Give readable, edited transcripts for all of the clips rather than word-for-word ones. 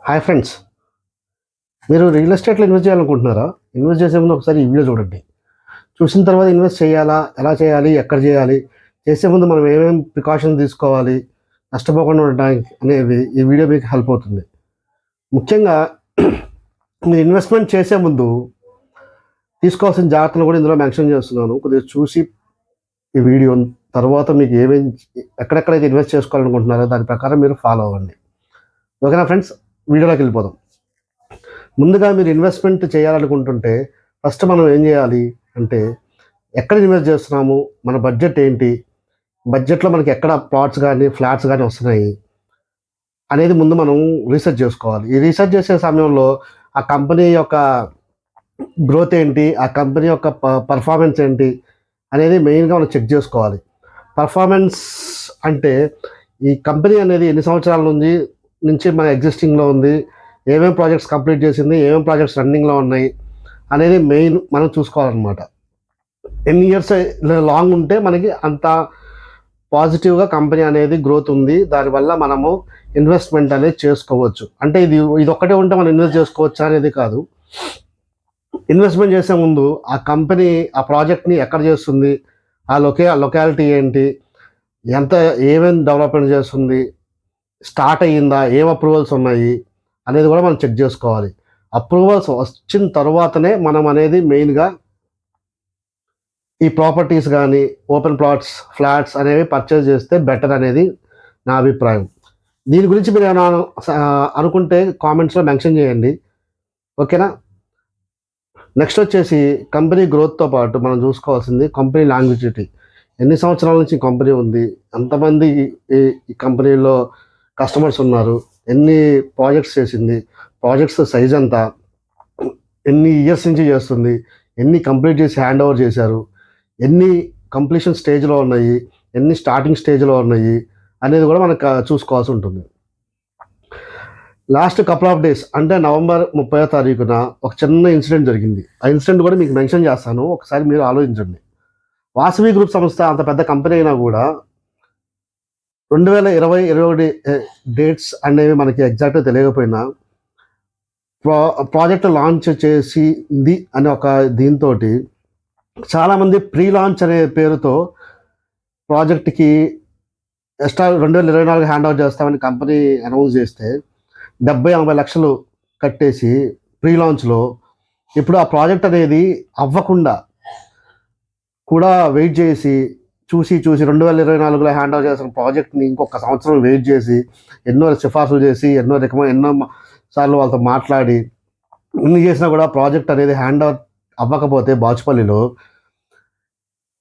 Hi friends, మీరు real ఎస్టేట్లో invest చేయాలనుకుంటున్నారా? ఇన్వెస్ట్ చేసే ముందు ఒకసారి ఈ వీడియో చూడండి. చూసిన తర్వాత ఇన్వెస్ట్ చేయాలా, ఎలా చేయాలి, ఎక్కడ చేయాలి, చేసే ముందు మనం ఏమేమి ప్రికాషన్స్ తీసుకోవాలి, నష్టపోకుండా ఉండడానికి అనేవి ఈ వీడియో మీకు హెల్ప్ అవుతుంది. ముఖ్యంగా మీరు ఇన్వెస్ట్మెంట్ చేసే ముందు తీసుకోవాల్సిన జాగ్రత్తలు కూడా ఇందులో మెన్షన్ చేస్తున్నాను. కొద్దిగా చూసి ఈ వీడియో తర్వాత మీకు ఏమేమి ఎక్కడెక్కడైతే ఇన్వెస్ట్ చేసుకోవాలనుకుంటున్నారో దాని ప్రకారం మీరు ఫాలో అవ్వండి. ఓకేనా ఫ్రెండ్స్, వీడియోలోకి వెళ్ళిపోదాం. ముందుగా మీరు ఇన్వెస్ట్మెంట్ చేయాలనుకుంటుంటే ఫస్ట్ మనం ఏం చేయాలి అంటే, ఎక్కడ ఇన్వెస్ట్ చేస్తున్నాము, మన బడ్జెట్ ఏంటి, బడ్జెట్లో మనకి ఎక్కడ ప్లాట్స్ కానీ ఫ్లాట్స్ కానీ వస్తున్నాయి అనేది ముందు మనం రీసెర్చ్ చేసుకోవాలి. ఈ రీసెర్చ్ చేసే సమయంలో ఆ కంపెనీ యొక్క గ్రోత్ ఏంటి, ఆ కంపెనీ యొక్క పర్ఫార్మెన్స్ ఏంటి అనేది మెయిన్గా మనం చెక్ చేసుకోవాలి. పర్ఫార్మెన్స్ అంటే ఈ కంపెనీ అనేది ఎన్ని సంవత్సరాల నుంచి మన ఎగ్జిస్టింగ్లో ఉంది, ఏమేమి ప్రాజెక్ట్స్ కంప్లీట్ చేసింది, ఏమేమి ప్రాజెక్ట్స్ రన్నింగ్లో ఉన్నాయి అనేది మెయిన్ మనం చూసుకోవాలన్నమాట. ఎన్ని ఇయర్స్ లాంగ్ ఉంటే మనకి అంత పాజిటివ్గా కంపెనీ అనేది గ్రోత్ ఉంది, దానివల్ల మనము ఇన్వెస్ట్మెంట్ అనేది చేసుకోవచ్చు. అంటే ఇది ఒక్కటే ఉంటే మనం ఇన్వెస్ట్ చేసుకోవచ్చా అనేది కాదు. ఇన్వెస్ట్మెంట్ చేసే ముందు ఆ కంపెనీ ఆ ప్రాజెక్ట్ని ఎక్కడ చేస్తుంది, ఆ లొకాలిటీ ఏంటి, ఏమేమి డెవలప్మెంట్ చేస్తుంది, స్టార్ట్ అయ్యిందా, ఏం అప్రూవల్స్ ఉన్నాయి అనేది కూడా మనం చెక్ చేసుకోవాలి. అప్రూవల్స్ వచ్చిన తర్వాతనే మనం అనేది మెయిన్గా ఈ ప్రాపర్టీస్ కానీ ఓపెన్ ప్లాట్స్ ఫ్లాట్స్ అనేవి పర్చేజ్ చేస్తే బెటర్ అనేది నా అభిప్రాయం. దీని గురించి మీరు ఏమైనా అనుకుంటే కామెంట్స్లో మెన్షన్ చేయండి. ఓకేనా. నెక్స్ట్ వచ్చేసి కంపెనీ గ్రోత్తో పాటు మనం చూసుకోవాల్సింది కంపెనీ లాంగ్విజిటీ. ఎన్ని సంవత్సరాల నుంచి కంపెనీ ఉంది, ఎంతమంది ఈ కంపెనీలో కస్టమర్స్ ఉన్నారు, ఎన్ని ప్రాజెక్ట్స్ చేసింది, ప్రాజెక్ట్స్ సైజ్ ఎంత, ఎన్ని ఇయర్స్ నుంచి చేస్తుంది, ఎన్ని కంప్లీట్ చేసి హ్యాండ్ ఓవర్ చేశారు, ఎన్ని కంప్లీషన్ స్టేజ్లో ఉన్నాయి, ఎన్ని స్టార్టింగ్ స్టేజ్లో ఉన్నాయి అనేది కూడా మనకు చూసుకోవాల్సి ఉంటుంది. లాస్ట్ కపుల్ ఆఫ్ డేస్ అంటే నవంబర్ 30వ తారీఖున ఒక చిన్న ఇన్సిడెంట్ జరిగింది. ఆ ఇన్సిడెంట్ కూడా మీకు మెన్షన్ చేస్తాను, ఒకసారి మీరు ఆలోచించండి. వాసవి గ్రూప్ సంస్థ అంత పెద్ద కంపెనీ అయినా కూడా 2020-21 డేట్స్ అనేవి మనకి ఎగ్జాక్ట్గా తెలియకపోయినా ప్రాజెక్ట్ లాంచ్ చేసింది అనే ఒక దీంతో చాలామంది ప్రీ లాంచ్ అనే పేరుతో ప్రాజెక్ట్కి ఎక్స్ట్రా 2024 హ్యాండ్ ఓవర్ చేస్తామని కంపెనీ అనౌన్స్ చేస్తే 70-80 లక్షలు కట్టేసి ప్రీ లాంచ్లో ఇప్పుడు ఆ ప్రాజెక్ట్ అనేది అవ్వకుండా కూడా వెయిట్ చేసి చూసి 2024లో హ్యాండ్ ఓవర్ చేసిన ప్రాజెక్ట్ని ఇంకొక సంవత్సరం వెయిట్ చేసి ఎన్నో సిఫార్సులు చేసి ఎన్నో సార్లు వాళ్ళతో మాట్లాడి ఇన్ని చేసినా కూడా ప్రాజెక్ట్ అనేది హ్యాండ్ ఓవర్ అవ్వకపోతే బాచుపల్లిలో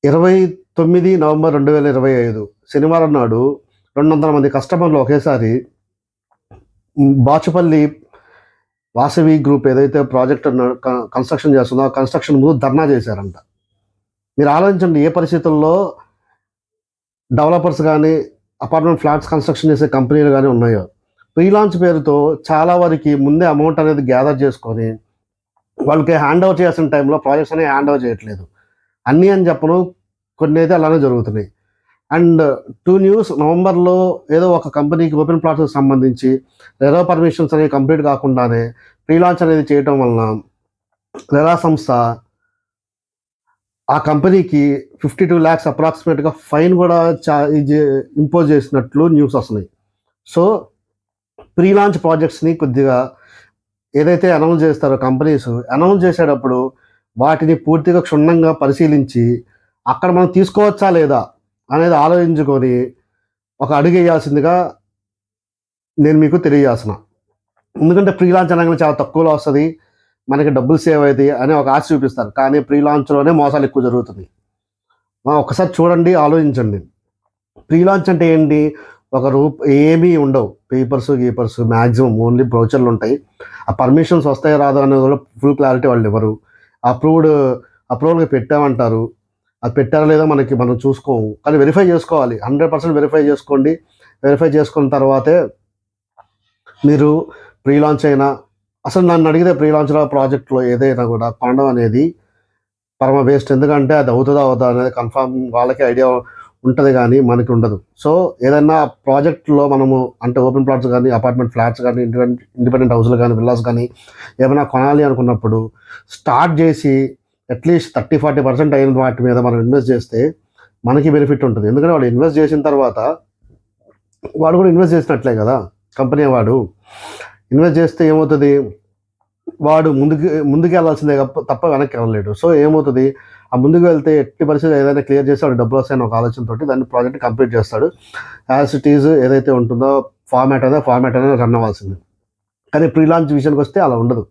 29 నవంబర్ 2025 శనివారం నాడు 200 మంది కస్టమర్లు ఒకేసారి బాచుపల్లి వాసవి గ్రూప్ ఏదైతే ప్రాజెక్ట్ కన్స్ట్రక్షన్ చేస్తుందో ఆ కన్స్ట్రక్షన్ ముందు ధర్నా చేశారంట. మీరు ఆలోచించండి, ఏ పరిస్థితుల్లో డెవలపర్స్ కానీ అపార్ట్మెంట్ ఫ్లాట్స్ కన్స్ట్రక్షన్ చేసే కంపెనీలు కానీ ఉన్నాయో. ప్రీ లాంచ్ పేరుతో చాలా వరకు ముందే అమౌంట్ అనేది గ్యాదర్ చేసుకొని వాళ్ళకి హ్యాండ్ ఓవర్ చేయాల్సిన టైంలో ప్రాజెక్ట్స్ అనేవి హ్యాండ్ ఓవర్ చేయట్లేదు. అన్నీ అని చెప్పను, కొన్ని అయితే అలానే జరుగుతున్నాయి. అండ్ న్యూస్ నవంబర్లో ఏదో ఒక కంపెనీకి ఓపెన్ ప్లాట్స్కి సంబంధించి రెరా పర్మిషన్స్ అనేవి కంప్లీట్ కాకుండానే ప్రీ లాంచ్ అనేది చేయటం వలన రెరా సంస్థ ఆ కంపెనీకి 52 lakhs అప్రాక్సిమేట్గా ఫైన్ కూడా ఇంపోజ్ చేసినట్లు న్యూస్ వస్తున్నాయి. సో ప్రీ లాంచ్ ప్రాజెక్ట్స్ని కొద్దిగా ఏదైతే అనౌన్స్ చేస్తారో కంపెనీస్ అనౌన్స్ చేసేటప్పుడు వాటిని పూర్తిగా క్షుణ్ణంగా పరిశీలించి అక్కడ మనం తీసుకోవచ్చా లేదా అనేది ఆలోచించుకొని ఒక అడుగు వేయాల్సిందిగా నేను మీకు తెలియజేస్తున్నా. ఎందుకంటే ప్రీ లాంచ్ అనగానే చాలా తక్కువలో వస్తుంది, మనకి డబ్బులు సేవ్ అవుతాయి అని ఒక ఆశ చూపిస్తారు, కానీ ప్రీ లాంచ్లోనే మోసాలు ఎక్కువ జరుగుతుంది. ఒకసారి చూడండి, ఆలోచించండి. ప్రీ లాంచ్ అంటే ఏంటి, ఏమీ ఉండవు, పేపర్స్ మ్యాక్సిమం ఓన్లీ బ్రౌచర్లు ఉంటాయి. ఆ పర్మిషన్స్ వస్తాయో రాదో అనేది కూడా ఫుల్ క్లారిటీ వాళ్ళు ఇవ్వరు. అప్రూవల్గా పెట్టామంటారు, అది పెట్టారా లేదా మనం చూసుకోము, కానీ వెరిఫై చేసుకోవాలి. 100% వెరిఫై చేసుకోండి. వెరిఫై చేసుకున్న తర్వాతే మీరు ప్రీ లాంచ్ అయినా, అసలు నన్ను అడిగితే ప్రీ లాంచ్లో ప్రాజెక్ట్లో ఏదైనా కూడా కొనడం అనేది పరమ వేస్ట్. ఎందుకంటే అది అవుతుందా అనేది కన్ఫామ్ వాళ్ళకే ఐడియా ఉంటుంది కానీ మనకి ఉండదు. సో ఏదైనా ప్రాజెక్ట్లో మనము అంటే ఓపెన్ ప్లాట్స్ కానీ, అపార్ట్మెంట్ ఫ్లాట్స్ కానీ, ఇండిపెండెంట్ హౌస్లు కానీ, విల్లాస్ కానీ ఏమైనా కొనాలి అనుకున్నప్పుడు స్టార్ట్ చేసి అట్లీస్ట్ 30-40% అయిన వాటి మీద మనం ఇన్వెస్ట్ చేస్తే మనకి బెనిఫిట్ ఉంటుంది. ఎందుకంటే వాడు ఇన్వెస్ట్ చేసిన తర్వాత వాడు కూడా ఇన్వెస్ట్ చేసినట్లే కదా, కంపెనీ వాడు ఇన్వెస్ట్ చేస్తే ఏమవుతుంది, వాడు ముందుకు వెళ్ళాల్సిందే తప్ప వెనక్కి వెళ్ళలేడు. సో ఏమవుతుంది, ఆ ముందుకు వెళ్తే ఎట్టి పరిస్థితి ఏదైనా క్లియర్ చేస్తే వాడు డబ్బులు వస్తాయని ఒక ఆలోచనతోటి దాన్ని ప్రాజెక్ట్ కంప్లీట్ చేస్తాడు. యాజ్ ఇట్ ఈజ్ ఏదైతే ఉంటుందో ఫార్మాట్ అనేది రన్ అవ్వాల్సింది. కానీ ప్రీ లాంచ్ విషయానికి వస్తే అలా ఉండదు.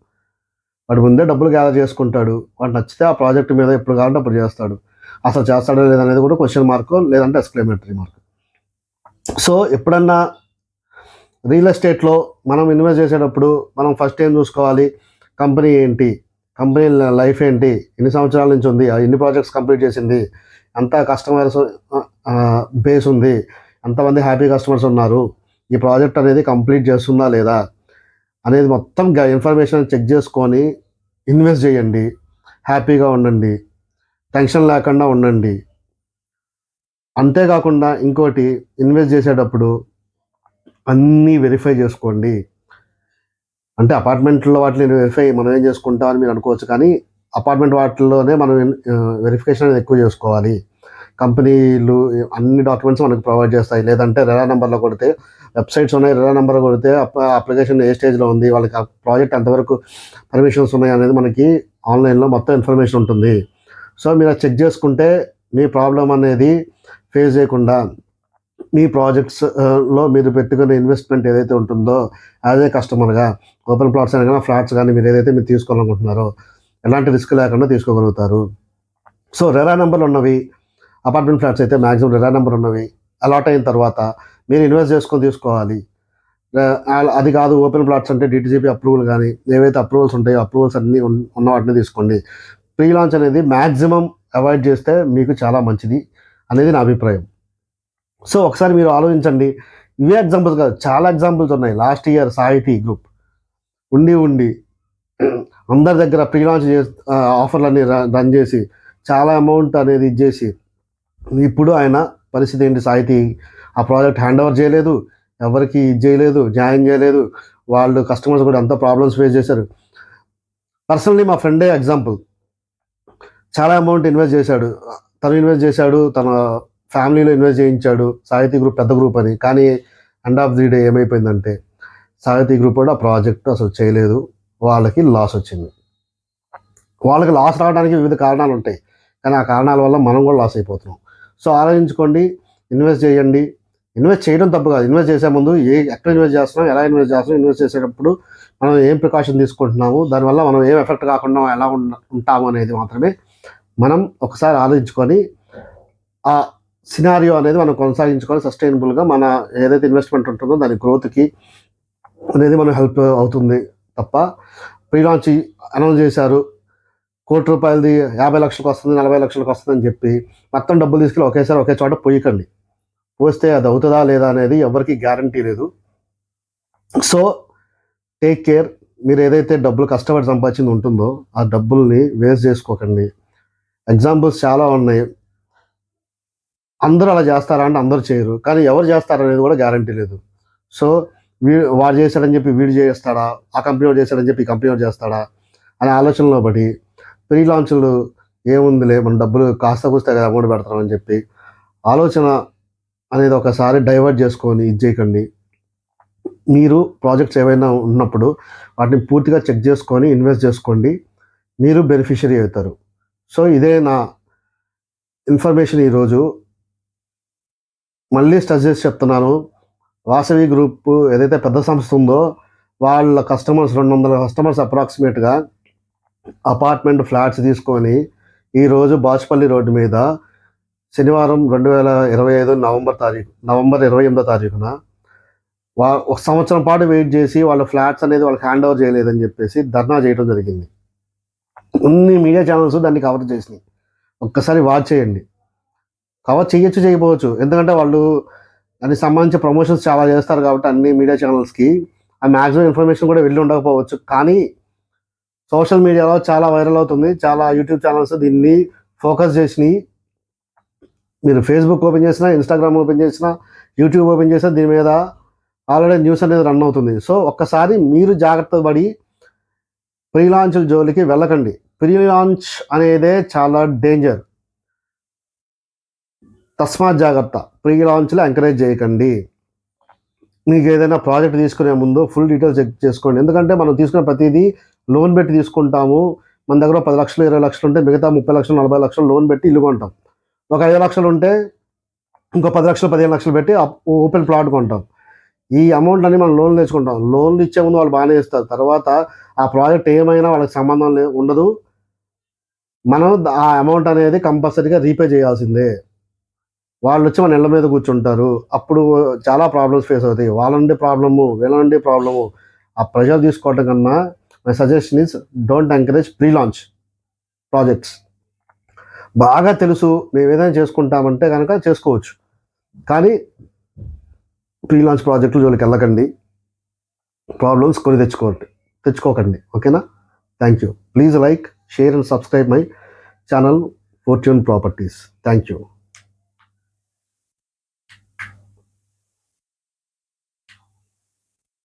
వాడు ముందే డబ్బులు గ్యాదర్ చేసుకుంటాడు. వాడు నచ్చితే ఆ ప్రాజెక్ట్ మీద ఎప్పుడు కావాలంటే అప్పుడు చేస్తాడు. అసలు చేస్తాడో లేదనేది కూడా క్వశ్చన్ మార్క్ లేదంటే ఎక్స్క్లమేటరీ మార్క్. సో ఎప్పుడన్నా రియల్ ఎస్టేట్లో మనం ఇన్వెస్ట్ చేసేటప్పుడు మనం ఫస్ట్ ఏం చూసుకోవాలి, కంపెనీ ఏంటి, కంపెనీ లైఫ్ ఏంటి, ఎన్ని సంవత్సరాల నుంచి ఉంది, ఎన్ని ప్రాజెక్ట్స్ కంప్లీట్ చేసింది, ఎంత కస్టమర్స్ బేస్ ఉంది, ఎంతమంది హ్యాపీ కస్టమర్స్ ఉన్నారు, ఈ ప్రాజెక్ట్ అనేది కంప్లీట్ చేస్తుందా లేదా అనేది మొత్తం ఇన్ఫర్మేషన్ చెక్ చేసుకొని ఇన్వెస్ట్ చేయండి. హ్యాపీగా ఉండండి, టెన్షన్ లేకుండా ఉండండి. అంతేకాకుండా ఇంకోటి, ఇన్వెస్ట్ చేసేటప్పుడు అన్నీ వెరిఫై చేసుకోండి. అంటే అపార్ట్మెంట్లో వాటిని వెరిఫై మనం ఏం చేసుకుంటాం అని మీరు అనుకోవచ్చు, కానీ అపార్ట్మెంట్ వాటిల్లోనే మనం వెరిఫికేషన్ అనేది ఎక్కువ చేసుకోవాలి. కంపెనీలు అన్ని డాక్యుమెంట్స్ మనకు ప్రొవైడ్ చేస్తాయి. లేదంటే రెరా నెంబర్లో కొడితే, వెబ్సైట్స్ ఉన్నాయి, రెరా నెంబర్ కొడితే అప్లికేషన్ ఏ స్టేజ్లో ఉంది, వాళ్ళకి ఆ ప్రాజెక్ట్ ఎంతవరకు పర్మిషన్స్ ఉన్నాయి అనేది మనకి ఆన్లైన్లో మొత్తం ఇన్ఫర్మేషన్ ఉంటుంది. సో మీరు అది చెక్ చేసుకుంటే మీ ప్రాబ్లం అనేది ఫేస్ చేయకుండా మీ ప్రాజెక్ట్స్లో మీరు పెట్టుకునే ఇన్వెస్ట్మెంట్ ఏదైతే ఉంటుందో యాజ్ ఏ కస్టమర్గా ఓపెన్ ప్లాట్స్ అయినా కానీ ఫ్లాట్స్ కానీ మీరు ఏదైతే మీరు తీసుకోవాలనుకుంటున్నారో ఎలాంటి రిస్క్ లేకుండా తీసుకోగలుగుతారు. సో రెరా నెంబర్లు ఉన్నవి అపార్ట్మెంట్ ఫ్లాట్స్ అయితే మ్యాక్సిమం రెరా నెంబర్ ఉన్నవి అలాట్ అయిన తర్వాత మీరు ఇన్వెస్ట్ చేసుకొని తీసుకోవాలి. అది కాదు ఓపెన్ ప్లాట్స్ అంటే డిటిసిపి అప్రూవల్ కానీ ఏవైతే అప్రూవల్స్ ఉంటాయో అప్రూవల్స్ అన్నీ ఉన్న వాటిని తీసుకోండి. ప్రీ లాంచ్ అనేది మ్యాక్సిమం అవాయిడ్ చేస్తే మీకు చాలా మంచిది అనేది నా అభిప్రాయం. సో ఒకసారి మీరు ఆలోచించండి. ఇవే ఎగ్జాంపుల్స్ కాదు, చాలా ఎగ్జాంపుల్స్ ఉన్నాయి. లాస్ట్ ఇయర్ సాహితీ గ్రూప్ ఉండి అందరి దగ్గర ప్రీ లాంచ్ ఆఫర్లన్నీ రన్ చేసి చాలా అమౌంట్ అనేది ఇచ్చేసి ఇప్పుడు ఆయన పరిస్థితి ఏంటి, సాహితీ ఆ ప్రాజెక్ట్ హ్యాండ్ ఓవర్ చేయలేదు, ఎవరికి ఇది చేయలేదు, న్యాయం చేయలేదు. వాళ్ళు కస్టమర్స్ కూడా అంత ప్రాబ్లమ్స్ ఫేస్ చేశారు. పర్సనల్లీ మా ఫ్రెండే ఎగ్జాంపుల్, చాలా అమౌంట్ ఇన్వెస్ట్ చేశాడు, తన ఫ్యామిలీలో ఇన్వెస్ట్ చేయించాడు సాహితీ గ్రూప్ పెద్ద గ్రూప్ అని. కానీ ఎండ్ ఆఫ్ ది డే ఏమైపోయిందంటే సాహితీ గ్రూప్ కూడా ఆ ప్రాజెక్ట్ అసలు చేయలేదు, వాళ్ళకి లాస్ వచ్చింది. వాళ్ళకి లాస్ రావడానికి వివిధ కారణాలు ఉంటాయి, కానీ ఆ కారణాల వల్ల మనం కూడా లాస్ అయిపోతున్నాం. సో ఆలోచించుకోండి, ఇన్వెస్ట్ చేయండి. ఇన్వెస్ట్ చేయడం తప్పు కాదు, ఇన్వెస్ట్ చేసే ముందు ఎక్కడ ఇన్వెస్ట్ చేస్తున్నాం, ఎలా ఇన్వెస్ట్ చేస్తున్నాం, ఇన్వెస్ట్ చేసేటప్పుడు మనం ఏం ప్రికాషన్ తీసుకుంటున్నాము, దానివల్ల మనం ఏం ఎఫెక్ట్ కాకుండా ఎలా ఉంటాము అనేది మాత్రమే మనం ఒకసారి ఆలోచించుకొని ఆ సినారియో అనేది మనం కొనసాగించుకొని సస్టైనబుల్గా మన ఏదైతే ఇన్వెస్ట్మెంట్ ఉంటుందో దాని గ్రోత్కి అనేది మనం హెల్ప్ అవుతుంది తప్ప ప్రీ లాంచ్ అనౌన్స్ చేశారు, ₹1,00,00,000 50 లక్షలకు వస్తుంది, 40 లక్షలకు వస్తుంది అని చెప్పి మొత్తం డబ్బులు తీసుకెళ్ళి ఒకేసారి ఒకే చోట పోయకండి. పోస్తే అది అవుతుందా లేదా అనేది ఎవరికి గ్యారంటీ లేదు. So take care. మీరు ఏదైతే డబ్బులు కష్టపడి సంపాదించింది ఉంటుందో ఆ డబ్బుల్ని వేస్ట్ చేసుకోకండి. ఎగ్జాంపుల్స్ చాలా ఉన్నాయి. అందరూ అలా చేస్తారా అంటే అందరూ చేయరు, కానీ ఎవరు చేస్తారనేది కూడా గ్యారంటీ లేదు. సో వాడు చేశాడని చెప్పి వీడు చేస్తాడా, ఆ కంపెనీ వాడు చేశాడని చెప్పి ఈ కంపెనీ వాడు చేస్తాడా అనే ఆలోచనలో పడి ప్రీ లాంచ్లు ఏముందిలే మన డబ్బులు కాస్త కూస్తే అమౌంట్ పెడతామని చెప్పి ఆలోచన అనేది ఒకసారి డైవర్ట్ చేసుకొని ఇది చేయకండి. మీరు ప్రాజెక్ట్స్ ఏవైనా ఉన్నప్పుడు వాటిని పూర్తిగా చెక్ చేసుకొని ఇన్వెస్ట్ చేసుకోండి, మీరు బెనిఫిషియరీ అవుతారు. సో ఇదే నా ఇన్ఫర్మేషన్. ఈరోజు మళ్ళీ స్ట్రెస్ చేసి చెప్తున్నాను, వాసవి గ్రూప్ ఏదైతే పెద్ద సంస్థ ఉందో వాళ్ళ కస్టమర్స్ 200 కస్టమర్స్ అప్రాక్సిమేట్గా అపార్ట్మెంట్ ఫ్లాట్స్ తీసుకొని ఈరోజు బాచుపల్లి రోడ్డు మీద శనివారం 2025 నవంబర్ 28వ తారీఖున ఒక సంవత్సరం పాటు వెయిట్ చేసి వాళ్ళ ఫ్లాట్స్ అనేది వాళ్ళకి హ్యాండ్ ఓవర్ చేయలేదని చెప్పేసి ధర్నా చేయడం జరిగింది. అన్ని మీడియా ఛానల్స్ దాన్ని కవర్ చేసినాయి. ఒక్కసారి వాచ్ చేయండి. కవర్ చేయొచ్చు చేయకపోవచ్చు, ఎందుకంటే వాళ్ళు దానికి సంబంధించి ప్రమోషన్స్ చాలా చేస్తారు కాబట్టి అన్ని మీడియా ఛానల్స్కి ఆ మ్యాక్సిమం ఇన్ఫర్మేషన్ కూడా వెళ్ళి ఉండకపోవచ్చు. కానీ సోషల్ మీడియాలో చాలా వైరల్ అవుతుంది, చాలా యూట్యూబ్ ఛానల్స్ దీన్ని ఫోకస్ చేసినాయి. మీరు ఫేస్బుక్ ఓపెన్ చేసినా, ఇన్స్టాగ్రామ్ ఓపెన్ చేసినా, యూట్యూబ్ ఓపెన్ చేసినా దీని మీద ఆల్రెడీ న్యూస్ అనేది రన్ అవుతుంది. సో ఒక్కసారి మీరు జాగ్రత్త పడి ప్రీ లాంచ్ల జోలికి వెళ్ళకండి. ప్రీ లాంచ్ అనేదే చాలా డేంజర్. తస్మాత్ జాగ్రత్త. ప్రీ లాంచ్లో ఎంకరేజ్ చేయకండి. మీకు ఏదైనా ప్రాజెక్ట్ తీసుకునే ముందు ఫుల్ డీటెయిల్స్ చెక్ చేసుకోండి. ఎందుకంటే మనం తీసుకునే ప్రతిదీ లోన్ పెట్టి తీసుకుంటాము. మన దగ్గర 10 లక్షలు 20 లక్షలు ఉంటే మిగతా 30 లక్షలు 40 లక్షలు లోన్ పెట్టి ఇల్లు కొంటాం. ఒక 5 లక్షలు ఉంటే ఇంకో 10 లక్షలు 15 లక్షలు పెట్టి ఓపెన్ ప్లాట్ కొంటాం. ఈ అమౌంట్ అని మనం లోన్లు తెచ్చుకుంటాం. లోన్లు ఇచ్చే ముందు వాళ్ళు బాగానే ఇస్తారు. తర్వాత ఆ ప్రాజెక్ట్ ఏమైనా వాళ్ళకి సంబంధం ఉండదు. మనం ఆ అమౌంట్ అనేది కంపల్సరీగా రీపే చేయాల్సిందే. వాళ్ళు వచ్చి మన ఇళ్ళ మీద కూర్చుంటారు. అప్పుడు చాలా ప్రాబ్లమ్స్ ఫేస్ అవుతాయి. వాళ్ళ నుండి ప్రాబ్లము, వీళ్ళ నుండి ప్రాబ్లము. ఆ ప్రెషర్ తీసుకోవడం కన్నా my suggestion is don't encourage pre launch projects. బాగా తెలుసు మేము ఏదైనా చేసుకుంటామంటే కనుక చేసుకోవచ్చు, కానీ ప్రీ లాంచ్ ప్రాజెక్టులు జోలికి వెళ్ళకండి. ప్రాబ్లమ్స్ కొని తెచ్చుకోకండి. ఓకేనా? Thank you. Please like, share and subscribe my channel fortune properties. Thank you.